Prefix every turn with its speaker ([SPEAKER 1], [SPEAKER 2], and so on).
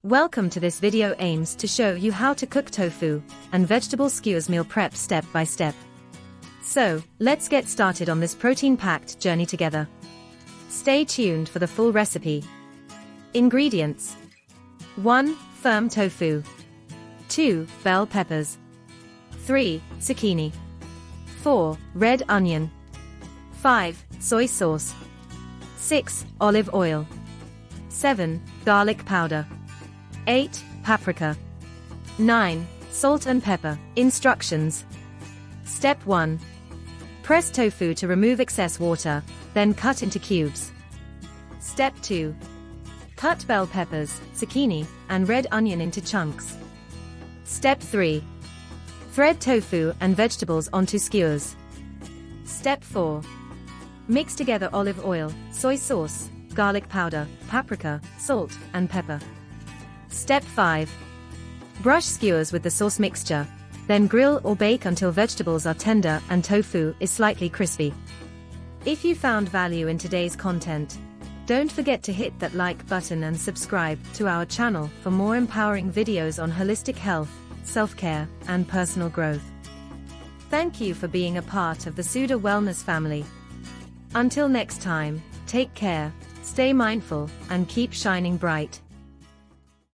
[SPEAKER 1] Welcome to this video aims to show you how to cook tofu and vegetable skewers meal prep step by step. So, let's get started on this protein-packed journey together. Stay tuned for the full recipe. Ingredients: 1. Firm tofu. 2. Bell peppers. 3. Zucchini. 4. Red onion. 5. Soy sauce. 6. Olive oil. 7. Garlic powder. 8. Paprika. 9. Salt and pepper. Instructions. Step 1. Press tofu to remove excess water, then cut into cubes. Step 2. Cut bell peppers, zucchini, and red onion into chunks. Step 3. Thread tofu and vegetables onto skewers. Step 4. Mix together olive oil, soy sauce, garlic powder, paprika, salt, and pepper. Step 5. Brush skewers with the sauce mixture, then grill or bake until vegetables are tender and tofu is slightly crispy. If you found value in today's content, don't forget to hit that like button and subscribe to our channel for more empowering videos on holistic health, self-care, and personal growth. Thank you for being a part of the Souda Wellness family. Until next time, take care, stay mindful, and keep shining bright.